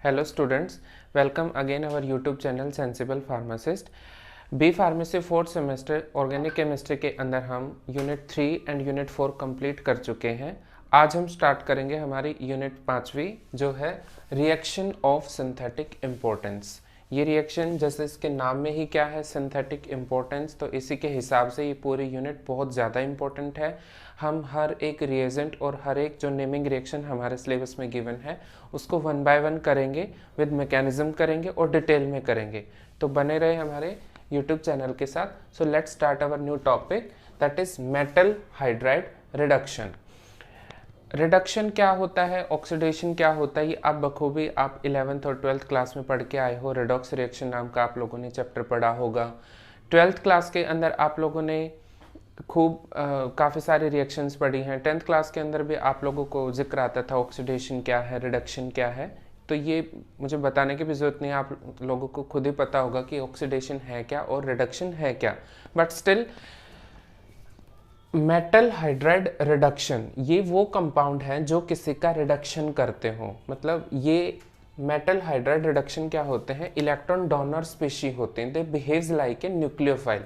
Hello students, welcome again our YouTube channel Sensible Pharmacist। B pharmacy fourth semester organic chemistry के अंदर हम unit 3 and unit 4 complete कर चुके हैं। आज हम स्टार्ट करेंगे हमारी यूनिट 5वीं जो है रिएक्शन ऑफ सिंथेटिक इम्पोर्टेंस। ये रिएक्शन जैसे इसके नाम में ही क्या है, सिंथेटिक इम्पोर्टेंस, तो इसी के हिसाब से ये पूरी यूनिट बहुत ज़्यादा इम्पोर्टेंट है। हम हर एक रिएजेंट और हर एक जो नेमिंग रिएक्शन हमारे सिलेबस में गिवन है उसको 1 बाय 1 करेंगे, विद मैकेनिज्म करेंगे और डिटेल में करेंगे। तो बने रहे हमारे यूट्यूब चैनल के साथ। So let's start our new topic that is metal hydride reduction. Reduction क्या होता है, ऑक्सीडेशन क्या होता है, ये आप बखूबी आप 11th और 12th क्लास में पढ़ के आए हो। रेडॉक्स रिएक्शन नाम का आप लोगों ने चैप्टर पढ़ा होगा। 12th क्लास के अंदर आप लोगों ने खूब काफ़ी सारी रिएक्शंस पढ़ी हैं। 10th क्लास के अंदर भी आप लोगों को जिक्र आता था ऑक्सीडेशन क्या है, रिडक्शन क्या है। तो ये मुझे बताने की भी ज़रूरत नहीं है, आप लोगों को खुद ही पता होगा कि ऑक्सीडेशन है क्या और रिडक्शन है क्या। But still metal hydride reduction ये वो कंपाउंड हैं जो किसी का रिडक्शन करते हो। मतलब ये मेटल हाइड्राइड रिडक्शन क्या होते हैं, इलेक्ट्रॉन डोनर स्पीशी होते हैं। They behaves like a nucleophile.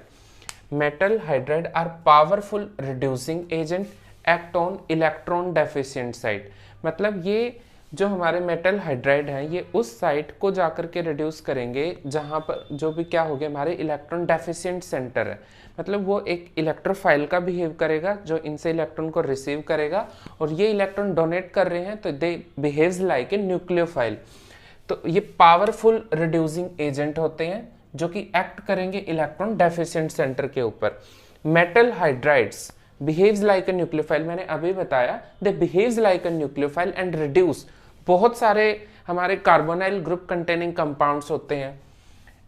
Metal hydride are powerful reducing agent, act on electron deficient site. मतलब ये जो हमारे मेटल हाइड्राइड हैं ये उस साइट को जाकर के रिड्यूस करेंगे जहाँ पर जो भी क्या हो गया हमारे इलेक्ट्रॉन डेफिशिएंट सेंटर है। मतलब वो एक इलेक्ट्रोफाइल का बिहेव करेगा जो इनसे इलेक्ट्रॉन को रिसीव करेगा, और ये इलेक्ट्रॉन डोनेट कर रहे हैं तो दे बिहेव्स लाइक ए न्यूक्लियोफाइल। तो ये पावरफुल रिड्यूसिंग एजेंट होते हैं जो कि एक्ट करेंगे इलेक्ट्रॉन डेफिशिएंट सेंटर के ऊपर। Metal hydrides behaves like a nucleophile, मैंने अभी बताया, they behaves like a nucleophile and reduce. बहुत सारे हमारे कार्बोनाइल ग्रुप कंटेनिंग कंपाउंड्स होते हैं,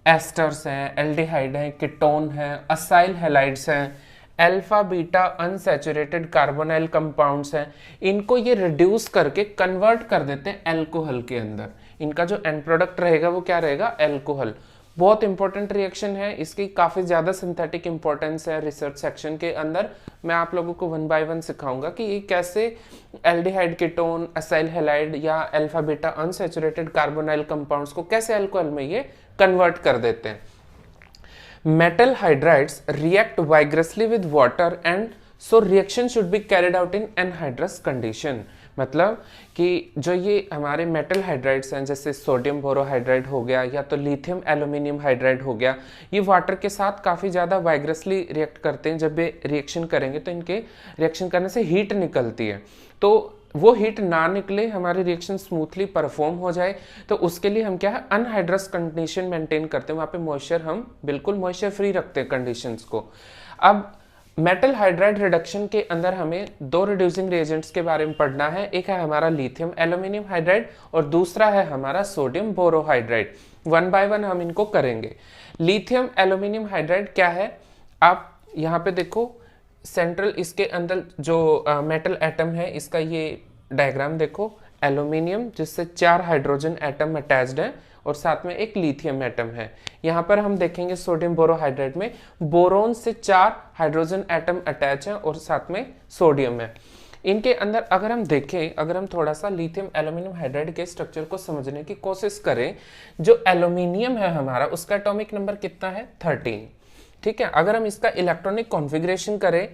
एस्टर्स हैं, एल्डिहाइड हैं, कीटोन हैं, असाइल हैलाइड्स हैं, alpha beta unsaturated carbonyl compounds हैं। इनको ये रिड्यूस करके कन्वर्ट कर देते हैं अल्कोहल के अंदर। इनका जो एंड प्रोडक्ट रहेगा वो क्या रहेगा, अल्कोहल। बहुत इंपॉर्टेंट रिएक्शन है, इसकी काफ़ी ज़्यादा सिंथेटिक इंपॉर्टेंस है रिसर्च सेक्शन के अंदर। मैं आप लोगों को 1 बाय 1 सिखाऊंगा कि ये कैसे एल्डिहाइड, कीटोन, असाइल हैलाइड या alpha beta unsaturated carbonyl compounds को कैसे अल्कोहल में ये कन्वर्ट कर देते हैं। Metal hydrides react vigorously with water and so reaction should be carried out in anhydrous condition. मतलब कि जो ये हमारे मेटल हाइड्राइड्स हैं जैसे सोडियम बोरोहाइड्राइड हो गया या तो लिथियम एल्यूमिनियम हाइड्राइड हो गया, ये वाटर के साथ काफ़ी ज़्यादा वाइग्रसली रिएक्ट करते हैं। जब ये रिएक्शन करेंगे तो इनके रिएक्शन करने से हीट निकलती है, तो वो हीट ना निकले, हमारी रिएक्शन स्मूथली परफॉर्म हो जाए, तो उसके लिए हम क्या है अनहाइड्रस कंडीशन मेंटेन करते हैं। वहाँ पे मॉइस्चर हम बिल्कुल मॉइस्चर फ्री रखते हैं कंडीशंस को। अब मेटल हाइड्राइड रिडक्शन के अंदर हमें 2 रिड्यूसिंग रिएजेंट्स के बारे में पढ़ना है। एक है हमारा लिथियम एल्यूमिनियम हाइड्राइड और दूसरा है हमारा सोडियम बोरोहाइड्राइड। 1 बाय 1 हम इनको करेंगे। लिथियम एल्यूमिनियम हाइड्राइड क्या है, आप यहाँ पे देखो सेंट्रल इसके अंदर जो मेटल एटम है इसका ये डायग्राम देखो, एल्यूमिनियम जिससे 4 हाइड्रोजन एटम अटैच्ड है और साथ में एक लिथियम एटम है। यहाँ पर हम देखेंगे सोडियम बोरोहाइड्राइड में बोरोन से 4 हाइड्रोजन एटम अटैच है और साथ में सोडियम है। इनके अंदर अगर हम देखें, अगर हम थोड़ा सा लिथियम एल्यूमिनियम हाइड्राइड के स्ट्रक्चर को समझने की कोशिश करें, जो एल्यूमिनियम है हमारा उसका एटॉमिक नंबर कितना है, 13। ठीक है, अगर हम इसका इलेक्ट्रॉनिक कॉन्फ़िगरेशन करें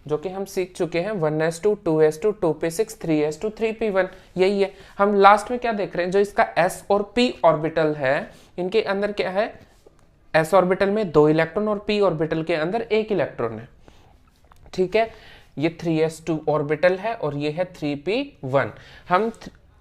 जो कि हम सीख चुके हैं 1s2 2s2 2p6 3s2 3p1, यही है। हम लास्ट में क्या देख रहे हैं, जो इसका s और p ऑर्बिटल है इनके अंदर क्या है, s ऑर्बिटल में 2 इलेक्ट्रॉन और p ऑर्बिटल के अंदर 1 इलेक्ट्रॉन है। ठीक है, ये 3s2 ऑर्बिटल है और ये है 3p1। हम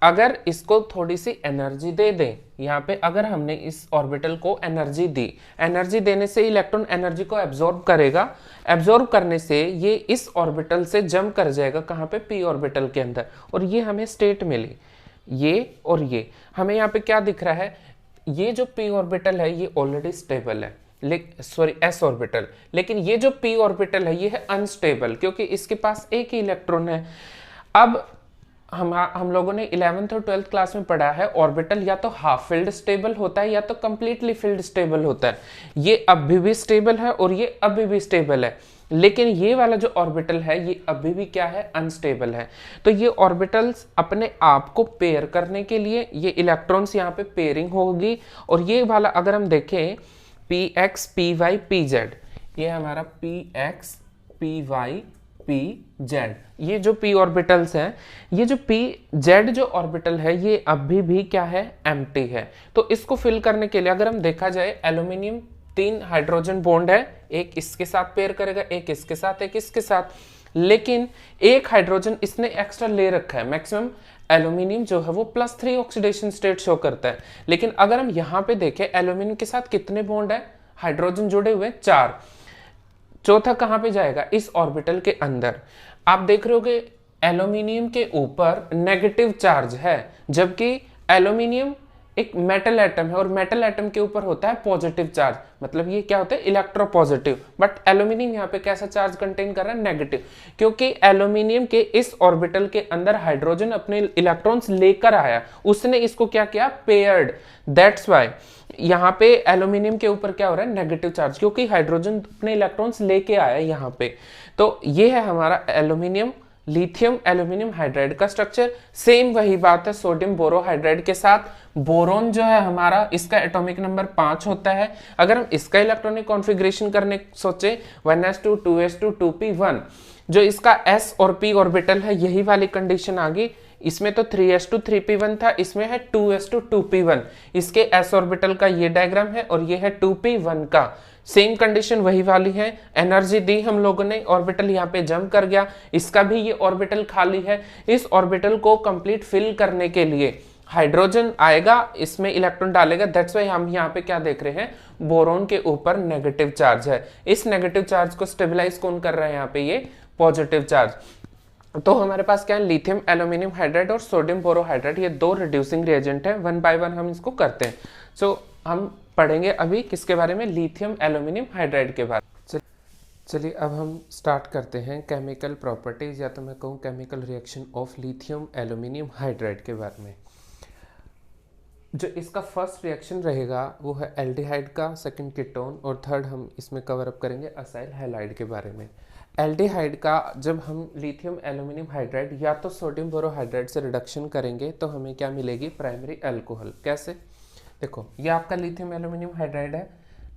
अगर इसको थोड़ी सी एनर्जी दे दें, यहाँ पे अगर हमने इस ऑर्बिटल को एनर्जी दी, एनर्जी देने से इलेक्ट्रॉन एनर्जी को एब्जॉर्ब करेगा, एब्जॉर्ब करने से ये इस ऑर्बिटल से जंप कर जाएगा कहाँ पे, पी ऑर्बिटल के अंदर, और ये हमें स्टेट मिली। ये और ये हमें यहाँ पे क्या दिख रहा है, ये जो पी ऑर्बिटल है ये ऑलरेडी स्टेबल है, सॉरी एस ऑर्बिटल, लेकिन ये जो पी ऑर्बिटल है ये है अनस्टेबल क्योंकि इसके पास एक ही इलेक्ट्रॉन है। अब हम लोगों ने 11th और 12th क्लास में पढ़ा है ऑर्बिटल या तो हाफ फिल्ड स्टेबल होता है या तो कंप्लीटली फिल्ड स्टेबल होता है। ये अभी भी स्टेबल है और ये अभी भी स्टेबल है। लेकिन ये वाला जो ऑर्बिटल है ये अभी भी क्या है, अनस्टेबल है। तो ये ऑर्बिटल्स अपने आप को पेयर करने के लिए ये इलेक्ट्रॉन्स यहाँ पे पेयरिंग होगी, और ये वाला अगर हम देखें px py pz, ये हमारा px py pz, ये जो p ऑर्बिटल्स हैं, ये जो pz जो ऑर्बिटल है ये अभी भी क्या है, एम्प्टी है। तो इसको फिल करने के लिए अगर हम देखा जाए, एल्यूमिनियम 3 हाइड्रोजन बॉन्ड है, एक इसके साथ पेयर करेगा, एक इसके साथ, एक इसके साथ, लेकिन एक हाइड्रोजन इसने एक्स्ट्रा ले रखा है। मैक्सिमम एल्यूमिनियम जो है वो +3 ऑक्सीडेशन स्टेट शो करता है, लेकिन अगर हम यहाँ पे देखें एल्यूमिनियम के साथ कितने बॉन्ड है, हाइड्रोजन जुड़े हुए 4, चौथा कहां पे जाएगा, इस ऑर्बिटल के अंदर। आप देख रहे हो कि एल्यूमिनियम के ऊपर नेगेटिव चार्ज है, जबकि एल्यूमिनियम एक मेटल एटम है और मेटल एटम के ऊपर होता है पॉजिटिव चार्ज, मतलब ये क्या होता है, इलेक्ट्रोपॉजिटिव। बट एल्यूमिनियम यहाँ पे कैसा चार्ज कंटेन कर रहा है, नेगेटिव, क्योंकि एल्यूमिनियम के इस ऑर्बिटल के अंदर हाइड्रोजन अपने इलेक्ट्रॉन्स लेकर आया, उसने इसको क्या किया, पेयर्ड। दैट्स वाई यहाँ पे एल्यूमिनियम के ऊपर क्या हो रहा है, नेगेटिव चार्ज, क्योंकि हाइड्रोजन अपने इलेक्ट्रॉन्स लेके आया यहाँ पे। तो ये है हमारा एल्यूमिनियम लिथियम एल्यूमिनियम हाइड्राइड का स्ट्रक्चर। सेम वही बात है सोडियम बोरोहाइड्राइड के साथ। बोरोन जो है हमारा, इसका एटॉमिक नंबर 5 होता है। अगर हम इसका इलेक्ट्रॉनिक कॉन्फ़िगरेशन करने सोचे 1s2 2s2 2p1, जो इसका s और p ऑर्बिटल है, यही वाली कंडीशन आ गई। इसमें तो 3s2 3p1 था, इसमें है 2s2 2p1। इसके s ऑर्बिटल का ये डायग्राम है और ये है 2p1 का। सेम कंडीशन वही वाली है, एनर्जी दी हम लोगों ने, ऑर्बिटल यहाँ पे जंप कर गया, इसका भी ये ऑर्बिटल खाली है। इस ऑर्बिटल को कंप्लीट फिल करने के लिए हाइड्रोजन आएगा, इसमें इलेक्ट्रॉन डालेगा। दैट्स वाई हम यहाँ पे क्या देख रहे हैं, बोरोन के ऊपर नेगेटिव चार्ज है। इस नेगेटिव चार्ज को स्टेबलाइज कौन कर रहा है, यहाँ पे ये पॉजिटिव चार्ज। तो हमारे पास क्या है, लिथियम एल्यूमिनियम हाइड्राइड और सोडियम बोरोहाइड्राइड, ये 2 रिड्यूसिंग रिएजेंट है। 1 बाय 1 हम इसको करते हैं। सो हम पढ़ेंगे अभी किसके बारे में, लिथियम एल्यूमिनियम हाइड्राइड के बारे में। चलिए अब हम स्टार्ट करते हैं केमिकल प्रॉपर्टीज, या तो मैं कहूँ chemical reaction of lithium aluminium hydride के बारे में। जो इसका फर्स्ट रिएक्शन रहेगा वो है एल्डिहाइड का, सेकंड कीटोन, और थर्ड हम इसमें कवर अप करेंगे असाइल हैलाइड के बारे में। एल्डिहाइड का जब हम लिथियम एल्यूमिनियम हाइड्राइड या तो सोडियम बोरोहाइड्राइड से रिडक्शन करेंगे तो हमें क्या मिलेगी, प्राइमरी अल्कोहल। कैसे, देखो ये आपका लिथियम एल्यूमिनियम हाइड्राइड है,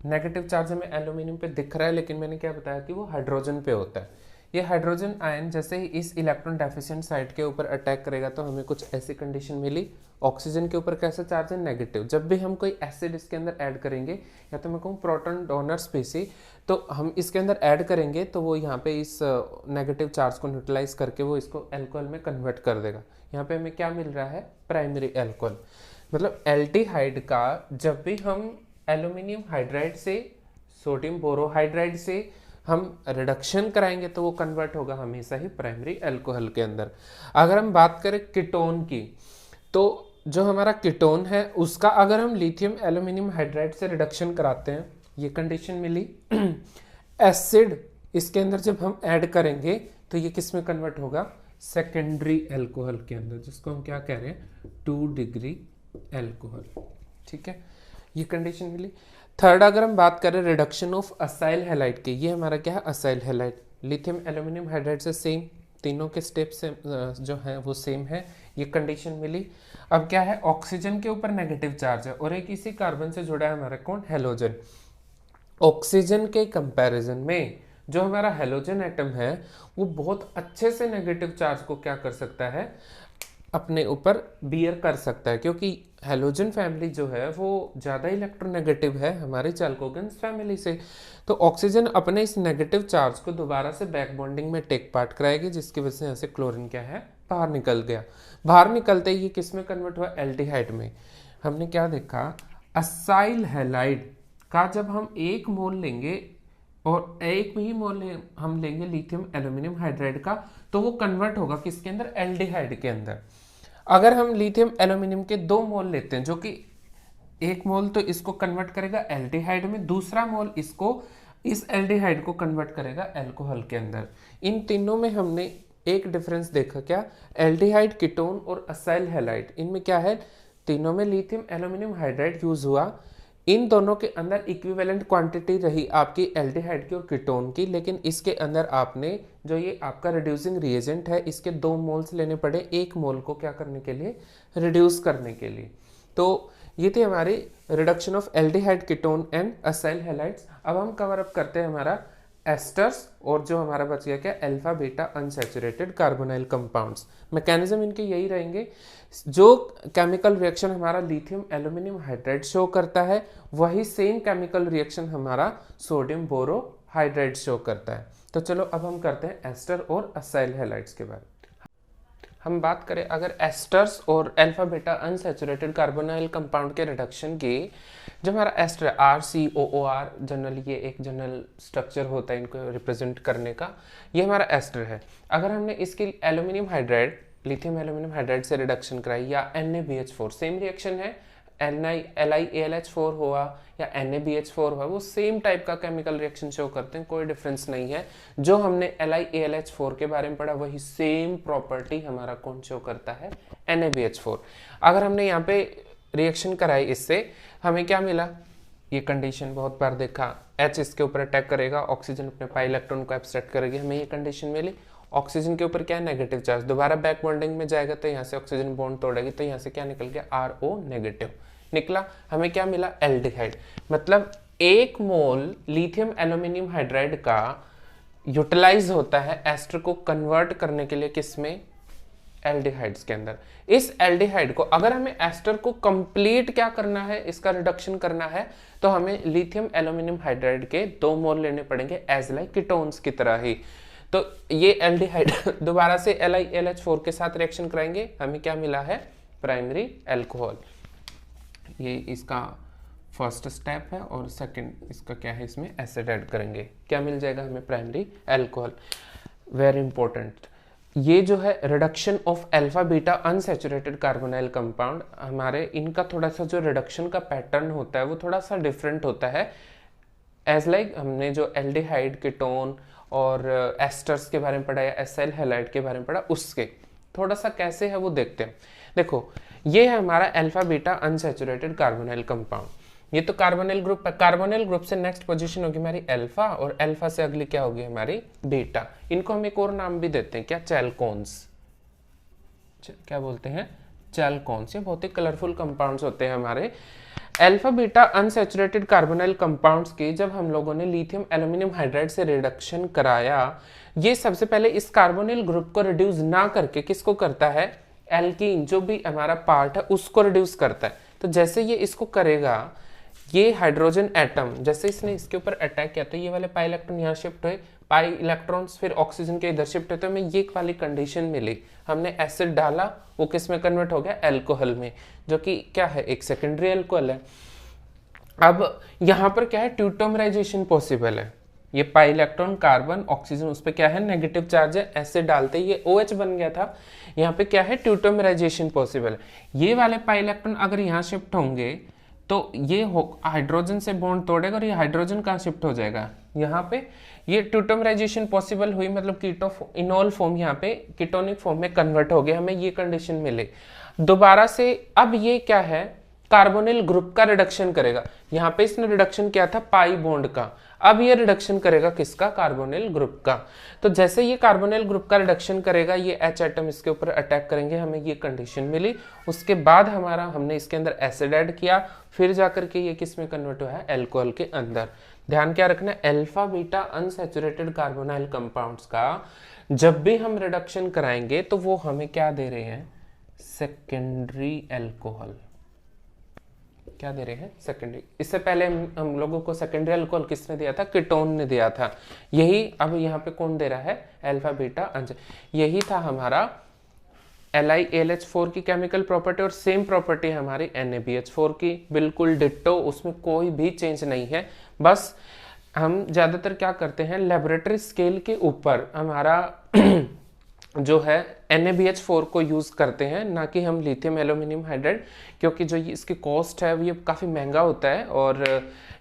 नेगेटिव चार्ज हमें एल्यूमिनियम पे दिख रहा है, लेकिन मैंने क्या बताया कि वो हाइड्रोजन पे होता है। ये हाइड्रोजन आयन जैसे ही इस इलेक्ट्रॉन डेफिशिएंट साइट के ऊपर अटैक करेगा तो हमें कुछ ऐसी कंडीशन मिली। ऑक्सीजन के ऊपर कैसा चार्ज है, नेगेटिव। जब भी हम कोई एसिड इसके अंदर ऐड करेंगे, या तो मैं कहूँ प्रोटॉन डोनर स्पीसी, तो हम इसके अंदर ऐड करेंगे तो वो यहाँ पे इस नेगेटिव चार्ज को न्यूट्रलाइज करके वो इसको अल्कोहल में कन्वर्ट कर देगा। यहाँ पे हमें क्या मिल रहा है, प्राइमरी अल्कोहल। मतलब एल्डिहाइड का जब भी हम एल्यूमिनियम हाइड्राइड से सोडियम बोरोहाइड्राइड से हम रिडक्शन कराएंगे तो वो कन्वर्ट होगा हमेशा ही प्राइमरी अल्कोहल के अंदर। अगर हम बात करें कीटोन की, तो जो हमारा कीटोन है उसका अगर हम लिथियम एल्यूमिनियम हाइड्राइड से रिडक्शन कराते हैं, ये कंडीशन मिली। एसिड इसके अंदर जब हम ऐड करेंगे तो ये किस में कन्वर्ट होगा, सेकेंडरी अल्कोहल के अंदर, जिसको हम क्या कह रहे हैं, 2 डिग्री अल्कोहल। ठीक है, ये कंडीशन मिली। थर्ड अगर हम बात करें रिडक्शन ऑफ असाइल हैलाइड की, ये हमारा क्या है, acyl halide. Lithium aluminium hydride से सेम, तीनों के स्टेप से जो है वो सेम है, ये कंडीशन मिली। अब क्या है, ऑक्सीजन के ऊपर नेगेटिव चार्ज है और एक इसी कार्बन से जुड़ा है हमारा कौन, हेलोजन। ऑक्सीजन के कंपैरिजन में जो हमारा हेलोजन एटम है वो बहुत अच्छे से नेगेटिव चार्ज को क्या कर सकता है, अपने ऊपर बियर कर सकता है, क्योंकि हेलोजन फैमिली जो है वो ज़्यादा इलेक्ट्रोनेगेटिव है हमारे चाल्कोगेंस फैमिली से। तो ऑक्सीजन अपने इस नेगेटिव चार्ज को दोबारा से बैक बॉन्डिंग में टेक पार्ट कराएगी, जिसकी वजह से यहाँ से क्लोरीन क्या है, बाहर निकल गया। बाहर निकलते ही ये किस में कन्वर्ट हुआ, एल्डिहाइड में। हमने क्या देखा, असाइल हैलाइड का जब हम 1 मोल लेंगे और 1 ही मोल हम लेंगे लिथियम एल्यूमिनियम हाइड्राइड का, तो वो कन्वर्ट होगा किसके अंदर, एल्डिहाइड के अंदर। अगर हम लिथियम एल्यूमिनियम के 2 मोल लेते हैं, जो कि 1 मोल तो इसको कन्वर्ट करेगा एल्डिहाइड में, दूसरा मोल इसको इस एल्डिहाइड को कन्वर्ट करेगा अल्कोहल के अंदर। इन तीनों में हमने एक डिफरेंस देखा, क्या, एल्डिहाइड, कीटोन और असाइल हैलाइड, इनमें क्या है, तीनों में लिथियम एल्यूमिनियम हाइड्राइड यूज हुआ। इन दोनों के अंदर इक्विवेलेंट क्वांटिटी रही आपकी एल्डिहाइड की और कीटोन की, लेकिन इसके अंदर आपने जो ये आपका रिड्यूसिंग रिएजेंट है इसके 2 मोल्स लेने पड़े, 1 मोल को क्या करने के लिए, रिड्यूस करने के लिए। तो ये थी हमारी reduction of aldehyde, ketone and acyl halides. अब हम कवर अप करते हैं हमारा एस्टर्स और जो हमारा बच गया क्या, alpha beta unsaturated carbonyl compounds. Mechanism इनके यही रहेंगे, जो केमिकल रिएक्शन हमारा लिथियम एल्यूमिनियम हाइड्राइड शो करता है वही सेम केमिकल रिएक्शन हमारा सोडियम बोरोहाइड्राइड शो करता है। तो चलो अब हम करते हैं एस्टर और असाइल हैलाइड्स के बारे में। हम बात करें अगर एस्टर्स और alpha beta unsaturated carbonyl compound के रिडक्शन की, जो हमारा एस्टर RCOOR, जनरली ये एक जनरल स्ट्रक्चर होता है इनको रिप्रेजेंट करने का, ये हमारा एस्टर है। अगर हमने इसकी aluminium hydride, lithium aluminium hydride से रिडक्शन कराई या NaBH4, सेम रिएक्शन है, LiAlH4 हुआ या NaBH4 हुआ, वो सेम टाइप का केमिकल रिएक्शन शो करते हैं, कोई डिफरेंस नहीं है। जो हमने LiAlH4 के बारे में पढ़ा वही सेम प्रॉपर्टी हमारा कौन शो करता है, NaBH4। अगर हमने यहाँ पे रिएक्शन कराई इससे हमें क्या मिला, ये कंडीशन बहुत बार देखा, H इसके ऊपर अटैक करेगा, ऑक्सीजन अपने पाई इलेक्ट्रॉन को एब्स्ट्रैक्ट करेगी, हमें ये कंडीशन मिली। ऑक्सीजन के ऊपर क्या है, नेगेटिव चार्ज, दोबारा बैक बॉन्डिंग में जाएगा तो यहाँ से ऑक्सीजन बॉन्ड तोड़ेगी, तो यहाँ से क्या निकल गया, RO नेगेटिव निकला। हमें क्या मिला, एल्डिहाइड। मतलब 1 मोल लिथियम एल्यूमिनियम हाइड्राइड का यूटिलाइज होता है एस्टर को कन्वर्ट करने के लिए, किसमें, एल्डिहाइड्स के अंदर। इस एल्डिहाइड को अगर हमें एस्टर को कंप्लीट क्या करना है, इसका रिडक्शन करना है, तो हमें लिथियम एल्यूमिनियम हाइड्राइड के 2 मोल लेने पड़ेंगे एज लाइक कीटोन्स की तरह ही। तो ये एल्डिहाइड दोबारा से LiAlH4 के साथ रिएक्शन कराएंगे, हमें क्या मिला है, प्राइमरी अल्कोहल। ये इसका फर्स्ट स्टेप है और सेकंड इसका क्या है, इसमें एसिड ऐड करेंगे, क्या मिल जाएगा हमें, प्राइमरी अल्कोहल। वेरी इंपॉर्टेंट, ये जो है reduction of alpha beta unsaturated carbonyl compound, हमारे इनका थोड़ा सा जो रिडक्शन का पैटर्न होता है वो थोड़ा सा डिफरेंट होता है। एज लाइक हमने जो एल्डिहाइड, कीटोन और एस्टर्स के बारे में पढ़ा या एसाइल हैलाइड के बारे में पढ़ा, उसके थोड़ा सा कैसे है वो देखते हैं। देखो ये है हमारा alpha beta unsaturated carbonyl compound, ये तो कार्बोनिल ग्रुप है। कार्बोनिल ग्रुप से नेक्स्ट पोजीशन होगी हमारी अल्फा और अल्फा से अगली क्या होगी हमारी बीटा। इनको हम एक और नाम भी देते हैं, क्या, चैलकोन्स, क्या बोलते हैं, चैलकोन्स। ये बहुत ही कलरफुल कंपाउंड्स होते हैं हमारे। Alpha beta unsaturated carbonyl compounds की जब हम लोगों ने लिथियम एल्यूमिनियम हाइड्राइड से रिडक्शन कराया, ये सबसे पहले इस कार्बोनिल ग्रुप को रिड्यूस ना करके किसको करता है, एल्कीन जो भी हमारा पार्ट है उसको रिड्यूस करता है। तो जैसे ये इसको करेगा, ये हाइड्रोजन एटम जैसे इसने इसके ऊपर अटैक किया तो ये वाले पाई इलेक्ट्रॉन यहाँ शिफ्ट हुए, पाई इलेक्ट्रॉन्स फिर ऑक्सीजन के इधर शिफ्ट हुए, तो हमें ये वाली कंडीशन मिली। हमने एसिड डाला, वो किस में कन्वर्ट हो गया, अल्कोहल में, जो कि क्या है, एक सेकेंडरी अल्कोहल है। अब यहाँ पर क्या है, ट्यूटोमराइजेशन पॉसिबल है। ये पाई इलेक्ट्रॉन कार्बन ऑक्सीजन उस पर क्या है, नेगेटिव चार्ज है, एसिड डालते ही ये OH बन गया था। यहाँ पे क्या है, ट्यूटोमराइजेशन पॉसिबल है। ये वाले पाई इलेक्ट्रॉन अगर यहाँ शिफ्ट होंगे तो ये हाइड्रोजन से बॉन्ड तोड़ेगा और ये हाइड्रोजन कहाँ शिफ्ट हो जाएगा, यहाँ पे। ये ट्यूटोमराइजेशन पॉसिबल हुई, मतलब इनॉल फॉर्म यहाँ पे कीटोनिक फॉर्म में कन्वर्ट हो गया, हमें ये कंडीशन मिले। दोबारा से अब ये क्या है, कार्बोनिल ग्रुप का रिडक्शन करेगा। यहाँ पे इसने रिडक्शन किया था पाई बॉन्ड का, अब ये रिडक्शन करेगा किसका, कार्बोनिल ग्रुप का। तो जैसे ये कार्बोनिल ग्रुप का रिडक्शन करेगा, ये H एटम इसके ऊपर अटैक करेंगे, हमें ये कंडीशन मिली। उसके बाद हमने इसके अंदर एसिड ऐड किया, फिर जाकर के ये किस में कन्वर्ट हुआ है, अल्कोहल के अंदर। ध्यान क्या रखना है, alpha beta unsaturated carbonyl compounds का जब भी हम रिडक्शन कराएंगे तो वो हमें क्या दे रहे हैं, सेकेंडरी अल्कोहल। क्या दे रहे हैं, सेकेंडरी। इससे पहले हम लोगों को सेकेंडरी अल्कोहल किसने दिया था, कीटोन ने दिया था। यही अब यहाँ पे कौन दे रहा है, अल्फा बीटा यही था हमारा LiAlH4 की केमिकल प्रॉपर्टी और सेम प्रॉपर्टी हमारी NaBH4 की, बिल्कुल डिट्टो, उसमें कोई भी चेंज नहीं है। बस हम ज्यादातर क्या करते हैं, लेबोरेटरी स्केल के ऊपर हमारा जो है NaBH4 को यूज करते हैं, ना कि हम लिथियम एल्यूमिनियम हाइड्राइड, क्योंकि जो इसकी कॉस्ट है ये काफ़ी महंगा होता है और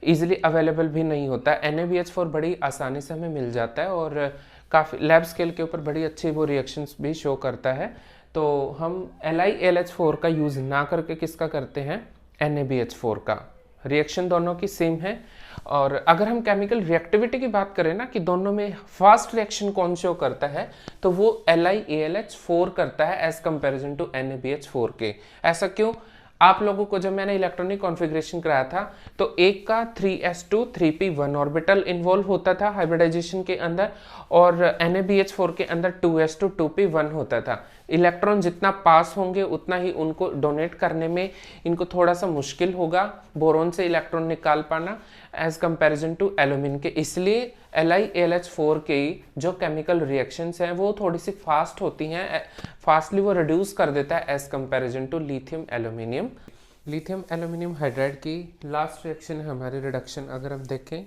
इजीली अवेलेबल भी नहीं होता है। NaBH4 बड़ी आसानी से हमें मिल जाता है और काफ़ी लैब स्केल के ऊपर बड़ी अच्छी वो रिएक्शंस भी शो करता है। तो हम LiAlH4 का यूज़ ना करके किसका करते हैं, NaBH4 का रिएक्शन दोनों की सेम है। और अगर हम केमिकल रिएक्टिविटी की बात करें ना कि दोनों में फास्ट रिएक्शन कौन शो करता है, तो वो LiAlH4 करता है एज कंपेरिजन टू NaBH4 के। ऐसा क्यों? आप लोगों को जब मैंने इलेक्ट्रॉनिक कॉन्फ़िगरेशन कराया था तो एक का 3s2 3p1 ऑर्बिटल इन्वॉल्व होता था हाइब्रिडाइजेशन के अंदर, और NaBH4 के अंदर 2s2 2p1 होता था। इलेक्ट्रॉन जितना पास होंगे उतना ही उनको डोनेट करने में इनको थोड़ा सा मुश्किल होगा बोरोन से इलेक्ट्रॉन निकाल पाना एज कंपैरिजन टू एल्यूमिन के। इसलिए LiAlH4 की जो केमिकल रिएक्शंस हैं वो थोड़ी सी फास्ट होती हैं, फास्टली वो रिड्यूस कर देता है as comparison to lithium aluminium. Lithium aluminium hydride की लास्ट रिएक्शन है हमारी रिडक्शन, अगर हम देखें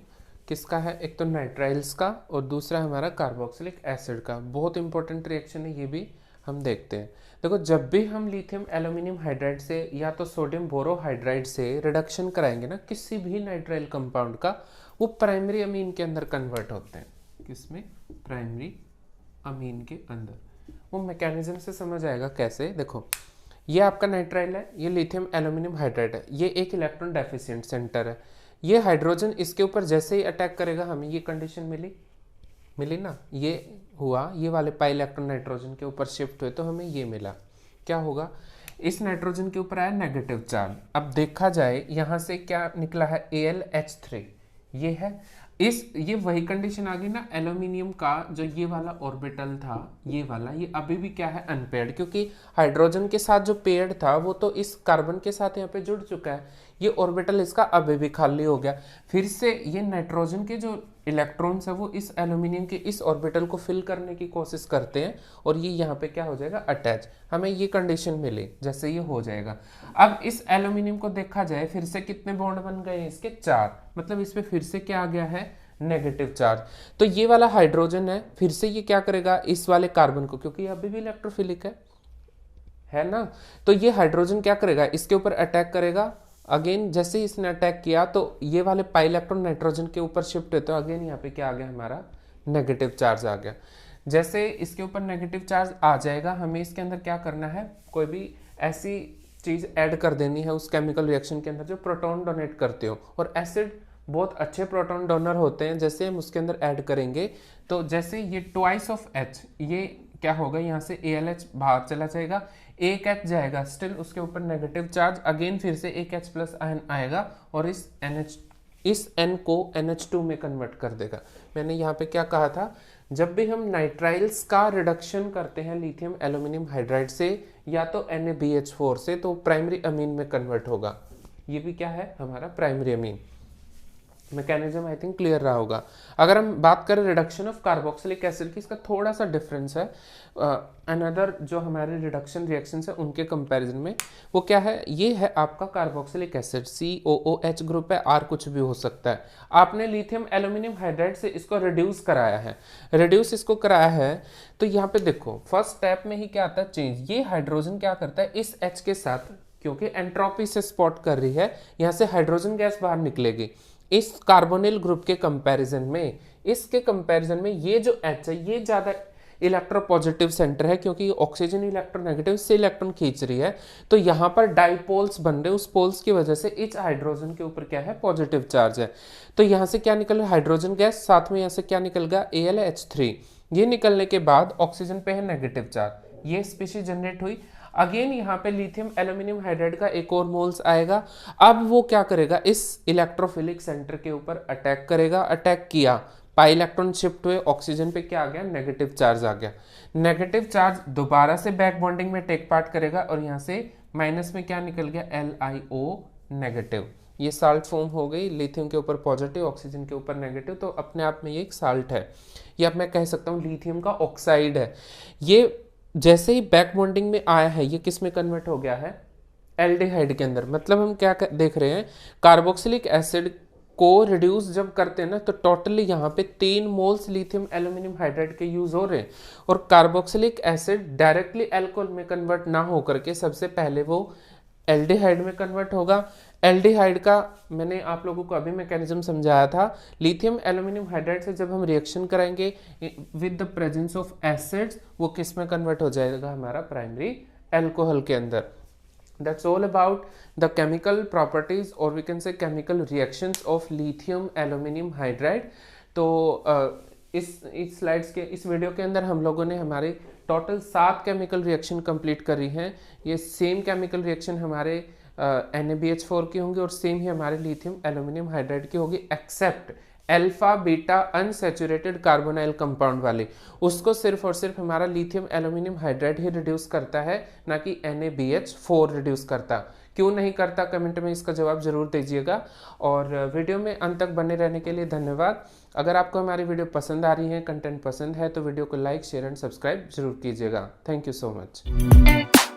किसका है, एक तो नाइट्राइल्स का और दूसरा हमारा कार्बोक्सिलिक एसिड का। बहुत इंपॉर्टेंट रिएक्शन है, ये भी हम देखते हैं। देखो, जब भी हम लिथियम एल्यूमिनियम हाइड्राइड से या तो सोडियम बोरोहाइड्राइड से रिडक्शन कराएंगे ना किसी भी नाइट्राइल कंपाउंड का, वो प्राइमरी अमीन के अंदर कन्वर्ट होते हैं। किसमें? प्राइमरी अमीन के अंदर। वो मैकेनिज्म से समझ आएगा कैसे। देखो, ये आपका नाइट्राइल है, ये लिथियम एल्यूमिनियम हाइड्राइड है, ये एक इलेक्ट्रॉन डेफिशिएंट सेंटर है। ये हाइड्रोजन इसके ऊपर जैसे ही अटैक करेगा, हमें ये कंडीशन मिली ना, ये हुआ, ये वाले पाई इलेक्ट्रॉन नाइट्रोजन के ऊपर शिफ्ट हुए तो हमें ये मिला। क्या होगा? इस नाइट्रोजन के ऊपर आया नेगेटिव चार्ज। अब देखा जाए यहाँ से क्या निकला है, AlH3 ये है। ये वही कंडीशन आ गई ना एल्यूमिनियम का, जो ये वाला ऑर्बिटल था, ये वाला, ये अभी भी क्या है, अनपेयर्ड, क्योंकि हाइड्रोजन के साथ जो पेयर्ड था वो तो इस कार्बन के साथ यहाँ पे जुड़ चुका है। ये ऑर्बिटल इसका अभी भी खाली हो गया। फिर से ये नाइट्रोजन के जो इलेक्ट्रॉन्स है वो इस एल्यूमिनियम के इस ऑर्बिटल को फिल करने की कोशिश करते हैं और ये यहाँ पे क्या हो जाएगा, अटैच। हमें ये कंडीशन मिली, जैसे ये हो जाएगा। अब इस एल्यूमिनियम को देखा जाए, फिर से कितने बॉन्ड बन गए इसके? 4। मतलब इस पे फिर से क्या आ गया है, नेगेटिव चार्ज। तो ये वाला हाइड्रोजन है, फिर से ये क्या करेगा, इस वाले कार्बन को, क्योंकि अभी भी इलेक्ट्रोफिलिक है ना, तो ये हाइड्रोजन क्या करेगा, इसके ऊपर अटैक करेगा। अगेन जैसे ही इसने अटैक किया तो ये वाले पाई इलेक्ट्रॉन नाइट्रोजन के ऊपर शिफ्ट होते हैं, अगेन यहाँ पे क्या आ गया, हमारा नेगेटिव चार्ज आ गया। जैसे इसके ऊपर नेगेटिव चार्ज आ जाएगा, हमें इसके अंदर क्या करना है, कोई भी ऐसी चीज ऐड कर देनी है उस केमिकल रिएक्शन के अंदर जो प्रोटॉन डोनेट करते हो। और एसिड बहुत अच्छे प्रोटॉन डोनर होते हैं, जैसे हम उसके अंदर ऐड करेंगे तो जैसे ये ट्वाइस ऑफ H, ये क्या होगा, यहाँ से AlH बाहर चला जाएगा, एक H जाएगा, स्टिल उसके ऊपर नेगेटिव चार्ज, अगेन फिर से एक H प्लस आयन आएगा और इस N को NH2 में कन्वर्ट कर देगा। मैंने यहाँ पे क्या कहा था, जब भी हम नाइट्राइल्स का रिडक्शन करते हैं लिथियम एल्यूमिनियम हाइड्राइड से या तो NaBH4 से, तो प्राइमरी अमीन में कन्वर्ट होगा। ये भी क्या है, हमारा primary amine. Mechanism I think clear रहा होगा। अगर हम बात करें रिडक्शन ऑफ कार्बोक्सिलिक एसिड की, इसका थोड़ा सा डिफरेंस है अनदर जो हमारे रिडक्शन रिएक्शंस है उनके कंपैरिजन में। वो क्या है, ये है आपका कार्बोक्सिलिक एसिड, COOH ग्रुप है, R कुछ भी हो सकता है। आपने लिथियम एल्यूमिनियम हाइड्राइड से इसको रिड्यूस कराया है, तो यहाँ पे देखो फर्स्ट स्टेप में ही क्या आता है, चेंज। ये हाइड्रोजन क्या करता है, इस H के साथ, क्योंकि एंट्रोपी से स्पॉट कर रही है, यहाँ से हाइड्रोजन गैस बाहर निकलेगी। इस कार्बोनिल ग्रुप के कंपैरिजन में, इसके कंपैरिजन में ये जो H है ये ज्यादा इलेक्ट्रोपॉजिटिव सेंटर है, क्योंकि ऑक्सीजन इलेक्ट्रोनेगेटिव से इलेक्ट्रॉन खींच रही है, तो यहाँ पर डाइपोल्स बन रहे, उस पोल्स की वजह से इस हाइड्रोजन के ऊपर क्या है, पॉजिटिव चार्ज है। तो यहाँ से क्या निकल रहा है, हाइड्रोजन गैस, साथ में यहाँ से क्या निकल गया, AlH3। ये निकलने के बाद ऑक्सीजन पे है नेगेटिव चार्ज, ये स्पीशीज जनरेट हुई। अगेन यहाँ पे लिथियम एल्यूमिनियम हाइड्राइड का एक और मोल्स आएगा। अब वो क्या करेगा, इस इलेक्ट्रोफिलिक सेंटर के ऊपर अटैक करेगा, अटैक किया, पाई इलेक्ट्रॉन शिफ्ट हुए, ऑक्सीजन पे क्या आ गया, नेगेटिव चार्ज आ गया। नेगेटिव चार्ज दोबारा से बैक बॉन्डिंग में टेक पार्ट करेगा और यहाँ से माइनस में क्या निकल गया, LiO नेगेटिव। ये साल्ट फॉर्म हो गई, लिथियम के ऊपर पॉजिटिव, ऑक्सीजन के ऊपर नेगेटिव, तो अपने आप में ये एक साल्ट है। ये अब मैं कह सकता हूँ लिथियम का ऑक्साइड है। ये जैसे ही बैक बॉन्डिंग में आया है, ये किस में कन्वर्ट हो गया है, एल्डिहाइड के अंदर। मतलब हम क्या देख रहे हैं, कार्बोक्सिलिक एसिड को रिड्यूस जब करते हैं ना, तो टोटली यहाँ पे 3 मोल्स लिथियम एल्यूमिनियम हाइड्राइड के यूज हो रहे हैं। और कार्बोक्सिलिक एसिड डायरेक्टली अल्कोहल में कन्वर्ट ना हो करके सबसे पहले वो एल्डिहाइड में कन्वर्ट होगा। एल्डिहाइड का मैंने आप लोगों को अभी मैकेनिज्म समझाया था। लिथियम एल्यूमिनियम हाइड्राइड से जब हम रिएक्शन करेंगे with the presence of acids, वो किस में कन्वर्ट हो जाएगा, हमारा प्राइमरी अल्कोहल के अंदर। That's all about the chemical properties or we can say chemical reactions of lithium aluminum hydride. तो इस स्लाइड्स के इस वीडियो के अंदर हम लोगों ने हमारे टोटल 7 केमिकल रिएक्शन कंप्लीट करी हैं। ये सेम केमिकल रिएक्शन हमारे NaBH4 की होंगी और सेम ही हमारे लिथियम एल्यूमिनियम हाइड्राइड की होगी, except alpha beta unsaturated carbonyl compound वाले, उसको सिर्फ और सिर्फ हमारा लिथियम एल्यूमिनियम हाइड्राइड ही रिड्यूस करता है, ना कि NaBH4 रिड्यूस करता। क्यों नहीं करता, कमेंट में इसका जवाब जरूर दीजिएगा। और वीडियो में अंत तक बने रहने के लिए धन्यवाद। अगर आपको हमारी वीडियो पसंद आ रही है, कंटेंट पसंद है, तो वीडियो को लाइक शेयर एंड सब्सक्राइब जरूर कीजिएगा। Thank you so much.